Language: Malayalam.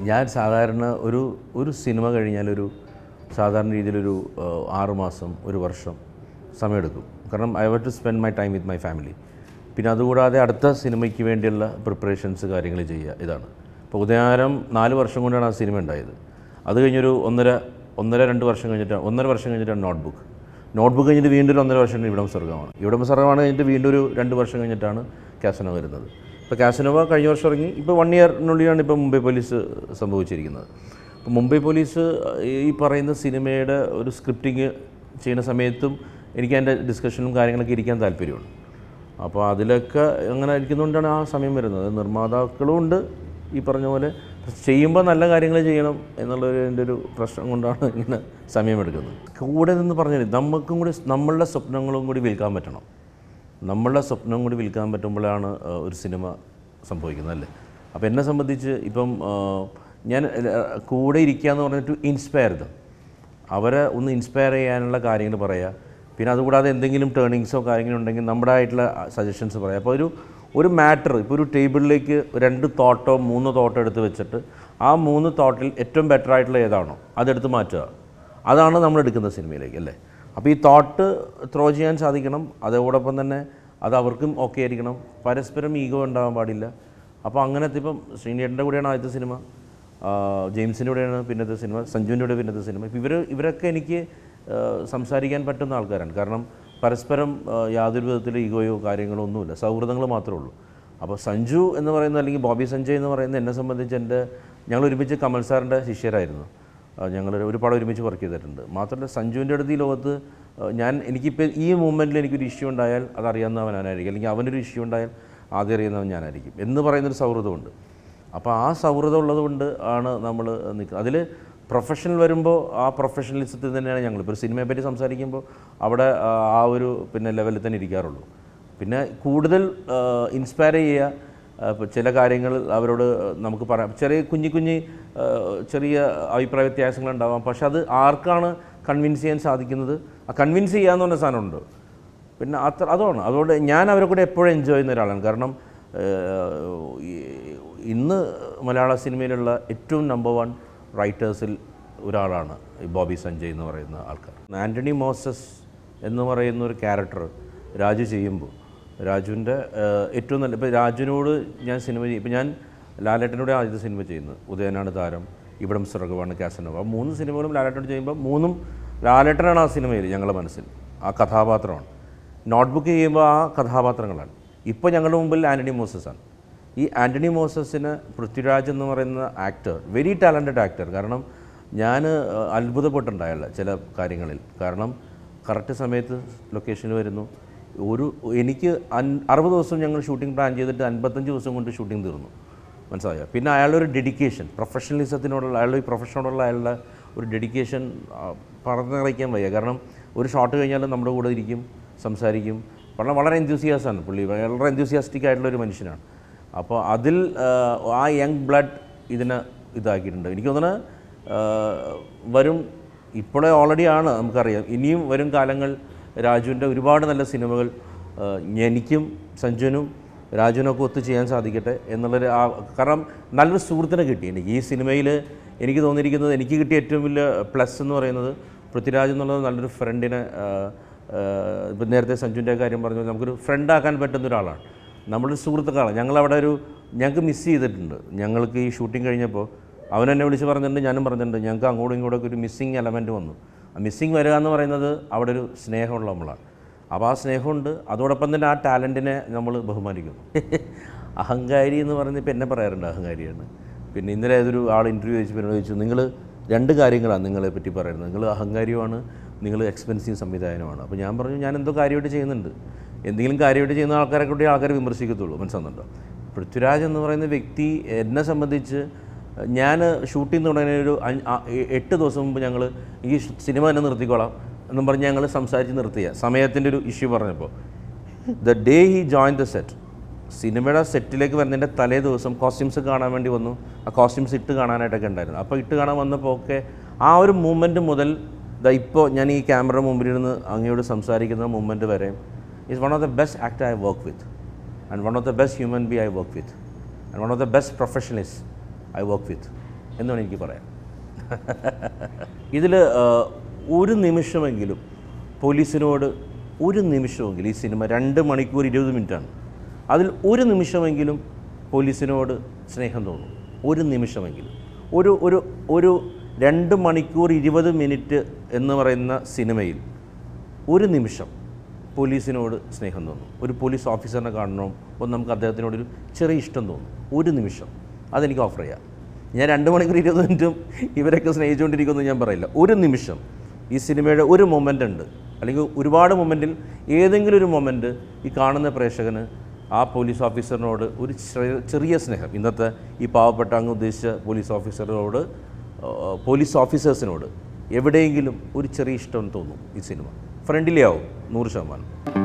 ഞാൻ സാധാരണ ഒരു സിനിമ കഴിഞ്ഞാലൊരു സാധാരണ രീതിയിലൊരു 6 മാസം 1 വർഷം സമയമെടുക്കും. കാരണം I have to spend my time with my family. പിന്നെ അതുകൂടാതെ അടുത്ത സിനിമയ്ക്ക് വേണ്ടിയുള്ള പ്രിപ്പറേഷൻസ് കാര്യങ്ങൾ ചെയ്യുക. ഇതാണ് ഇപ്പോൾ ഉദയനാരം 4 വർഷം കൊണ്ടാണ് ആ സിനിമ ഉണ്ടായത്. അത് കഴിഞ്ഞൊരു 1.5 വർഷം കഴിഞ്ഞിട്ടാണ് 1.5 വർഷം കഴിഞ്ഞിട്ടാണ് നോട്ട്ബുക്ക് കഴിഞ്ഞിട്ട് വീണ്ടും ഒരു 1.5 വർഷം ഇവിടം സ്വർഗ്ഗമാണ് കഴിഞ്ഞിട്ട് വീണ്ടും ഒരു 2 വർഷം കഴിഞ്ഞിട്ടാണ് കാസനോവ വരുന്നത്. ഇപ്പോൾ കാസനോവ കഴിഞ്ഞ വർഷം ഇറങ്ങി. ഇപ്പോൾ 1 ഇയറിനുള്ളിലാണ് ഇപ്പോൾ മുംബൈ പോലീസ് സംഭവിച്ചിരിക്കുന്നത്. അപ്പോൾ മുംബൈ പോലീസ് ഈ പറയുന്ന സിനിമയുടെ ഒരു സ്ക്രിപ്റ്റിങ് ചെയ്യുന്ന സമയത്തും എനിക്ക് അതിൻ്റെ ഡിസ്കഷനും കാര്യങ്ങളൊക്കെ ഇരിക്കാൻ താല്പര്യമുണ്ട്. അപ്പോൾ അതിലൊക്കെ അങ്ങനെ ഇരിക്കുന്നതുകൊണ്ടാണ് ആ സമയം വരുന്നത്. നിർമ്മാതാക്കളും ഉണ്ട് ഈ പറഞ്ഞ പോലെ. ചെയ്യുമ്പോൾ നല്ല കാര്യങ്ങൾ ചെയ്യണം എന്നുള്ളതിൻ്റെ ഒരു പ്രശ്നം കൊണ്ടാണ് ഇങ്ങനെ സമയമെടുക്കുന്നത്. കൂടെ നിന്ന് പറഞ്ഞാൽ നമുക്കും കൂടി നമ്മളുടെ സ്വപ്നങ്ങളും കൂടി വിൽക്കാൻ പറ്റണം. നമ്മളുടെ സ്വപ്നം കൂടി വിൽക്കാൻ പറ്റുമ്പോഴാണ് ഒരു സിനിമ സംഭവിക്കുന്നത്, അല്ലേ? അപ്പോൾ എന്നെ സംബന്ധിച്ച് ഇപ്പം ഞാൻ കൂടെ ഇരിക്കുക എന്ന് പറഞ്ഞിട്ട് ഇൻസ്പയർ ചെയ്ത് അവരെ ഒന്ന് ഇൻസ്പയർ ചെയ്യാനുള്ള കാര്യങ്ങൾ പറയുക. പിന്നെ അതുകൂടാതെ എന്തെങ്കിലും ടേണിങ്സോ കാര്യങ്ങളോ ഉണ്ടെങ്കിൽ നമ്മുടെ ആയിട്ടുള്ള സജഷൻസ് പറയാം. അപ്പോൾ ഒരു മാറ്റർ ഇപ്പോൾ ഒരു ടേബിളിലേക്ക് 2 തോട്ടോ 3 തോട്ടോ എടുത്ത് വെച്ചിട്ട് ആ 3 തോട്ടിൽ ഏറ്റവും ബെറ്റർ ആയിട്ടുള്ള ഏതാണോ അതെടുത്ത് മാറ്റുക. അതാണ് നമ്മൾ എടുക്കുന്ന സിനിമയിലേക്ക്, അല്ലേ? അപ്പോൾ ഈ തോട്ട് ത്രോ ചെയ്യാൻ സാധിക്കണം. അതോടൊപ്പം തന്നെ അത് അവർക്കും ഓക്കെ ആയിരിക്കണം. പരസ്പരം ഈഗോ ഉണ്ടാകാൻ പാടില്ല. അപ്പോൾ അങ്ങനത്തെ ഇപ്പം ശ്രീനേട്ടൻ്റെ കൂടെയാണ് ആദ്യത്തെ സിനിമ, ജെയിംസിൻ്റെ കൂടെയാണ് പിന്നത്തെ സിനിമ, സഞ്ജുവിൻ്റെ കൂടെ പിന്നത്തെ സിനിമ. ഇപ്പോൾ ഇവരൊക്കെ എനിക്ക് സംസാരിക്കാൻ പറ്റുന്ന ആൾക്കാരാണ്. കാരണം പരസ്പരം യാതൊരു വിധത്തിലും ഈഗോയോ കാര്യങ്ങളോ ഒന്നുമില്ല, സൗഹൃദങ്ങൾ മാത്രമേ ഉള്ളൂ. അപ്പോൾ സഞ്ജു എന്ന് പറയുന്നത് അല്ലെങ്കിൽ ബോബി സഞ്ജയ് എന്ന് പറയുന്നത് എന്നെ സംബന്ധിച്ച് ഞങ്ങൾ ഒരുമിച്ച് കമൽ സാറിൻ്റെ ശിഷ്യരായിരുന്നു. ഞങ്ങൾ ഒരുപാട് ഒരുമിച്ച് വർക്ക് ചെയ്തിട്ടുണ്ട്. മാത്രമല്ല സഞ്ജുവിൻ്റെ അടുത്ത് ഈ ലോകത്ത് എനിക്കിപ്പോൾ ഈ മൂമെൻറ്റിൽ എനിക്കൊരു ഇഷ്യൂ ഉണ്ടായാൽ അതറിയാവുന്നവൻ ഞാനായിരിക്കും, അല്ലെങ്കിൽ അവനൊരു ഇഷ്യൂ ഉണ്ടായാൽ ആദ്യം അറിയുന്നവൻ ഞാനായിരിക്കും എന്ന് പറയുന്നൊരു സൗഹൃദമുണ്ട്. അപ്പോൾ ആ സൗഹൃദം ഉള്ളതുകൊണ്ട് ആണ് നമ്മൾ നിൽക്കുന്നത്. അതിൽ പ്രൊഫഷണൽ വരുമ്പോൾ ആ പ്രൊഫഷണലിസത്തിൽ തന്നെയാണ് ഞങ്ങൾ ഇപ്പോൾ ഒരു സിനിമയെ പറ്റി സംസാരിക്കുമ്പോൾ അവിടെ ആ ഒരു ലെവലിൽ തന്നെ ഇരിക്കാറുള്ളൂ. പിന്നെ കൂടുതൽ ഇൻസ്പയർ ചെയ്യുക. ഇപ്പോൾ ചില കാര്യങ്ങൾ അവരോട് നമുക്ക് പറയാം. ചെറിയ അഭിപ്രായ വ്യത്യാസങ്ങളുണ്ടാവാം. പക്ഷെ അത് ആർക്കാണ് കൺവിൻസ് ചെയ്യാൻ സാധിക്കുന്നത്, ആ കൺവിൻസ് ചെയ്യാന്ന് പറഞ്ഞ സാധനമുണ്ട്. പിന്നെ അതുകൊണ്ട് ഞാൻ അവരെ കൂടെ എപ്പോഴും എൻജോയ് ചെയ്യുന്ന ഒരാളാണ്. കാരണം ഇന്ന് മലയാള സിനിമയിലുള്ള ഏറ്റവും നമ്പർ 1 റൈറ്റേഴ്സിൽ ഒരാളാണ് ഈ ബോബി സഞ്ജയ് എന്ന് പറയുന്ന ആൾക്കാർ. ആൻ്റണി മോസസ് എന്ന് പറയുന്ന ഒരു ക്യാരക്ടർ രാജു ചെയ്യുമ്പോൾ രാജുവിൻ്റെ ഏറ്റവും നല്ല ഇപ്പോൾ രാജുവിനോട് ഞാൻ സിനിമ ഇപ്പോൾ ഞാൻ ലാലേട്ടനോട് ആദ്യത്തെ സിനിമ ചെയ്യുന്നത് ഉദയനാണ് താരം, ഇവിടം സ്വർഗ്ഗമാണ്, കാസനോവ. 3 സിനിമകളും ലാലേട്ടനോട് ചെയ്യുമ്പോൾ 3ഉം ലാലേട്ടനാണ് ആ സിനിമയിൽ ഞങ്ങളുടെ മനസ്സിൽ ആ കഥാപാത്രമാണ്. നോട്ട്ബുക്ക് ചെയ്യുമ്പോൾ ആ കഥാപാത്രങ്ങളാണ്. ഇപ്പോൾ ഞങ്ങളുടെ മുമ്പിൽ ആൻ്റണി മോസസാണ്. ഈ ആൻ്റണി മോസസിന് പൃഥ്വിരാജ് എന്ന് പറയുന്ന ആക്ടർ വെരി ടാലൻറ്റഡ് ആക്ടർ. കാരണം ഞാൻ അത്ഭുതപ്പെട്ടിട്ടുണ്ടായുള്ള ചില കാര്യങ്ങളിൽ. കാരണം കറക്റ്റ് സമയത്ത് ലൊക്കേഷനിൽ വരുന്നു. എനിക്ക് 60 ദിവസം ഞങ്ങൾ ഷൂട്ടിംഗ് പ്ലാൻ ചെയ്തിട്ട് 55 ദിവസം കൊണ്ട് ഷൂട്ടിംഗ് തീർന്നു, മനസ്സിലായോ? പിന്നെ അയാളുടെ ഒരു ഡെഡിക്കേഷൻ, പ്രൊഫഷണലിസത്തിനോടുള്ള അയാളുടെ ഈ പ്രൊഫഷനോടുള്ള അയാളുടെ ഒരു ഡെഡിക്കേഷൻ പറഞ്ഞറിയിക്കാൻ വയ്യ. കാരണം ഒരു ഷോട്ട് കഴിഞ്ഞാലും നമ്മുടെ കൂടെ ഇരിക്കും, സംസാരിക്കും. വളരെ എൻതൂസിയാസാണ് പുള്ളി, വളരെ എൻതൂസിയാസ്റ്റിക് ആയിട്ടുള്ളൊരു മനുഷ്യനാണ്. അപ്പോൾ അതിൽ ആ യങ് ബ്ലഡ് ഇതിനെ ഇതാക്കിയിട്ടുണ്ട്. എനിക്ക് തോന്നുന്നത് വരും ഇപ്പോഴേ ഓൾറെഡി ആണ് നമുക്കറിയാം. ഇനിയും വരും കാലങ്ങൾ രാജുവിൻ്റെ ഒരുപാട് നല്ല സിനിമകൾ എനിക്കും സഞ്ജുവിനും രാജുവിനൊക്കെ ഒത്തു ചെയ്യാൻ സാധിക്കട്ടെ എന്നുള്ളൊരു കാരണം നല്ലൊരു സുഹൃത്തിനെ കിട്ടി എനിക്ക് ഈ സിനിമയിൽ. എനിക്ക് തോന്നിയിരിക്കുന്നത് എനിക്ക് കിട്ടിയ ഏറ്റവും വലിയ പ്ലസ് എന്ന് പറയുന്നത് പൃഥ്വിരാജ് എന്നുള്ളത് നല്ലൊരു ഫ്രണ്ടിനെ, ഇപ്പം നേരത്തെ സഞ്ജുവിൻ്റെ കാര്യം പറഞ്ഞു, നമുക്കൊരു ഫ്രണ്ടാക്കാൻ പറ്റുന്ന ഒരാളാണ്, നമ്മളൊരു സുഹൃത്തുക്കളാണ്. ഞങ്ങൾക്ക് മിസ് ചെയ്തിട്ടുണ്ട്. ഞങ്ങൾക്ക് ഈ ഷൂട്ടിംഗ് കഴിഞ്ഞപ്പോൾ അവൻ എന്നെ വിളിച്ച് പറഞ്ഞിട്ടുണ്ട്, ഞാനും പറഞ്ഞിട്ടുണ്ട്, ഞങ്ങൾക്ക് അങ്ങോട്ടും ഇങ്ങോട്ടൊക്കെ ഒരു മിസ്സിങ് എലമെൻറ്റ് വന്നു. ആ മിസ്സിങ് വരിക എന്ന് പറയുന്നത് അവിടെ ഒരു സ്നേഹമുള്ള നമ്മളാണ്. അപ്പോൾ ആ സ്നേഹമുണ്ട്. അതോടൊപ്പം തന്നെ ആ ടാലൻറ്റിനെ നമ്മൾ ബഹുമാനിക്കുന്നു. അഹങ്കാരി എന്ന് പറയുന്നത് ഇപ്പോൾ എന്നെ പറയാറുണ്ട് അഹങ്കാരിയാണ്. പിന്നെ ഇന്നലെ ഏതൊരു ആൾ ഇൻ്റർവ്യൂ ചോദിച്ചു നിങ്ങൾ 2 കാര്യങ്ങളാണ് നിങ്ങളെ പറ്റി പറയുന്നത്, നിങ്ങൾ അഹങ്കാരിയുമാണ്, നിങ്ങൾ എക്സ്പെൻസീവ് സംവിധാനമാണ്. അപ്പോൾ ഞാൻ പറഞ്ഞു ഞാൻ എന്തോ കാര്യമായിട്ട് ചെയ്യുന്നുണ്ട്. എന്തെങ്കിലും കാര്യമായിട്ട് ചെയ്യുന്ന ആൾക്കാരെ കൂടി ആൾക്കാർ വിമർശിക്കത്തുള്ളൂ, മനസ്സിലാകുന്നുണ്ടോ? പൃഥ്വിരാജ് എന്ന് പറയുന്ന വ്യക്തി എന്നെ സംബന്ധിച്ച് ഞാൻ ഷൂട്ടിംഗ് തുടങ്ങിയ ഒരു 8 ദിവസം മുമ്പ് ഞങ്ങൾ ഈ സിനിമ തന്നെ നിർത്തിക്കോളാം എന്നും പറഞ്ഞ് ഞങ്ങൾ സംസാരിച്ച് നിർത്തിയ സമയത്തിൻ്റെ ഒരു ഇഷ്യൂ പറഞ്ഞപ്പോൾ the day he join the set, സിനിമയുടെ സെറ്റിലേക്ക് വരുന്നതിൻ്റെ തലേ ദിവസം കോസ്റ്റ്യൂംസ് കാണാൻ വേണ്ടി വന്നു. ആ കോസ്റ്റ്യൂംസ് ഇട്ട് കാണാനായിട്ടൊക്കെ ഉണ്ടായിരുന്നു. അപ്പോൾ ഇട്ട് കാണാൻ വന്നപ്പോൾ ഒക്കെ ആ ഒരു മൂമെൻറ്റ് മുതൽ ഇപ്പോൾ ഞാൻ ഈ ക്യാമറ മുമ്പിലിരുന്ന് അങ്ങയോട് സംസാരിക്കുന്ന മൂമെൻറ്റ് വരെ is one of the best actor I work with and one of the best human being I work with and one of the best professionalist I work with എന്നാണ് എനിക്ക് പറയാം. ഇതിൽ ഒരു നിമിഷമെങ്കിലും പോലീസിനോട്, ഒരു നിമിഷമെങ്കിലും, ഈ സിനിമ 2 മണിക്കൂർ 20 മിനിറ്റാണ്, അതിൽ ഒരു നിമിഷമെങ്കിലും പോലീസിനോട് സ്നേഹം തോന്നും. ഒരു നിമിഷമെങ്കിലും. ഒരു 2 മണിക്കൂർ 20 മിനിറ്റ് എന്ന് പറയുന്ന സിനിമയിൽ ഒരു നിമിഷം പോലീസിനോട് സ്നേഹം തോന്നും. ഒരു പോലീസ് ഓഫീസറിനെ കാണണം, അപ്പോൾ നമുക്ക് അദ്ദേഹത്തിനോടൊരു ചെറിയ ഇഷ്ടം തോന്നും. ഒരു നിമിഷം അതെനിക്ക് ഓഫർ ചെയ്യാം. ഞാൻ 2 മണിക്കൂർ 20 മിനിറ്റും ഇവരൊക്കെ സ്നേഹിച്ചുകൊണ്ടിരിക്കുമെന്ന് ഞാൻ പറയില്ല. ഒരു നിമിഷം ഈ സിനിമയുടെ ഒരു മൊമെൻ്റ് ഉണ്ട്, അല്ലെങ്കിൽ ഒരുപാട് മൊമെൻറ്റിൽ ഏതെങ്കിലും ഒരു മൊമെൻറ്റ് ഈ കാണുന്ന പ്രേക്ഷകന് ആ പോലീസ് ഓഫീസറിനോട് ഒരു ചെറിയ സ്നേഹം, ഇന്നത്തെ ഈ പാവപ്പെട്ട അങ്ങ് ഉദ്ദേശിച്ച പോലീസ് ഓഫീസേഴ്സിനോട് എവിടെയെങ്കിലും ഒരു ചെറിയ ഇഷ്ടം തോന്നും. ഈ സിനിമ ഫ്രണ്ട്ലി ആവും 100%.